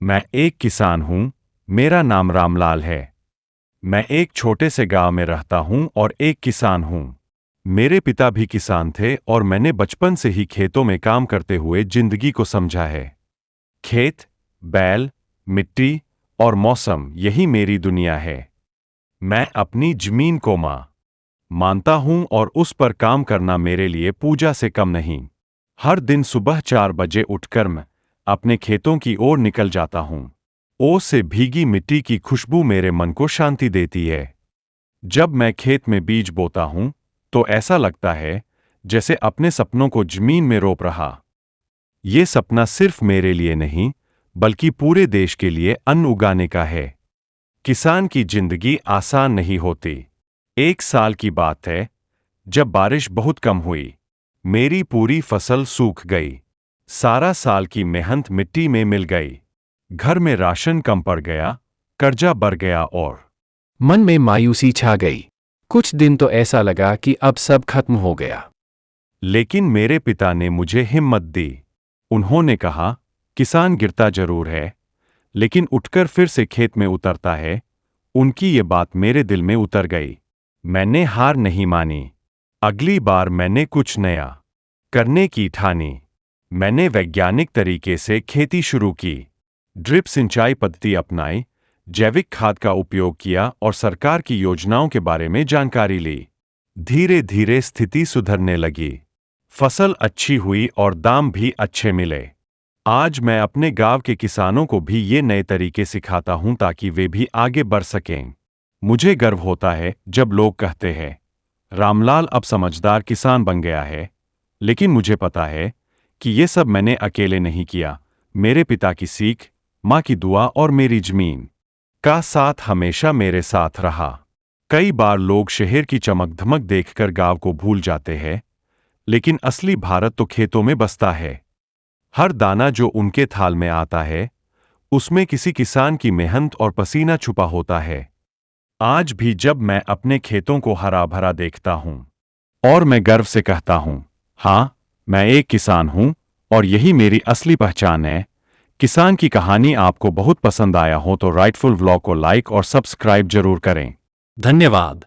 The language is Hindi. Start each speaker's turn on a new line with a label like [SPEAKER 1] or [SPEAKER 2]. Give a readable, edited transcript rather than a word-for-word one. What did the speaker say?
[SPEAKER 1] मैं एक किसान हूँ। मेरा नाम रामलाल है। मैं एक छोटे से गांव में रहता हूँ और एक किसान हूँ। मेरे पिता भी किसान थे और मैंने बचपन से ही खेतों में काम करते हुए जिंदगी को समझा है। खेत, बैल, मिट्टी और मौसम, यही मेरी दुनिया है। मैं अपनी जमीन को मां मानता हूँ और उस पर काम करना मेरे लिए पूजा से कम नहीं। हर दिन सुबह 4 बजे उठकर मैं अपने खेतों की ओर निकल जाता हूँ। ओस से भीगी मिट्टी की खुशबू मेरे मन को शांति देती है। जब मैं खेत में बीज बोता हूँ तो ऐसा लगता है जैसे अपने सपनों को जमीन में रोप रहा। ये सपना सिर्फ मेरे लिए नहीं, बल्कि पूरे देश के लिए अन्न उगाने का है। किसान की जिंदगी आसान नहीं होती। एक साल की बात है, जब बारिश बहुत कम हुई। मेरी पूरी फसल सूख गई। सारा साल की मेहनत मिट्टी में मिल गई। घर में राशन कम पड़ गया, कर्जा बढ़ गया और
[SPEAKER 2] मन में मायूसी छा गई। कुछ दिन तो ऐसा लगा कि अब सब खत्म हो गया।
[SPEAKER 1] लेकिन मेरे पिता ने मुझे हिम्मत दी। उन्होंने कहा, किसान गिरता जरूर है, लेकिन उठकर फिर से खेत में उतरता है। उनकी ये बात मेरे दिल में उतर गई। मैंने हार नहीं मानी। अगली बार मैंने कुछ नया करने की ठानी। मैंने वैज्ञानिक तरीके से खेती शुरू की। ड्रिप सिंचाई पद्धति अपनाई, जैविक खाद का उपयोग किया और सरकार की योजनाओं के बारे में जानकारी ली। धीरे धीरे स्थिति सुधरने लगी। फसल अच्छी हुई और दाम भी अच्छे मिले। आज मैं अपने गांव के किसानों को भी ये नए तरीके सिखाता हूं ताकि वे भी आगे बढ़ सकें। मुझे गर्व होता है जब लोग कहते हैं, रामलाल अब समझदार किसान बन गया है। लेकिन मुझे पता है कि ये सब मैंने अकेले नहीं किया। मेरे पिता की सीख, माँ की दुआ और मेरी जमीन का साथ हमेशा मेरे साथ रहा। कई बार लोग शहर की चमक धमक देखकर गांव को भूल जाते हैं, लेकिन असली भारत तो खेतों में बसता है। हर दाना जो उनके थाल में आता है, उसमें किसी किसान की मेहनत और पसीना छुपा होता है। आज भी जब मैं अपने खेतों को हरा भरा देखता हूं, और मैं गर्व से कहता हूं, हाँ, मैं एक किसान हूं और यही मेरी असली पहचान है। किसान की कहानी आपको बहुत पसंद आया हो तो राइटफुल व्लॉग को लाइक और सब्सक्राइब जरूर करें।
[SPEAKER 2] धन्यवाद।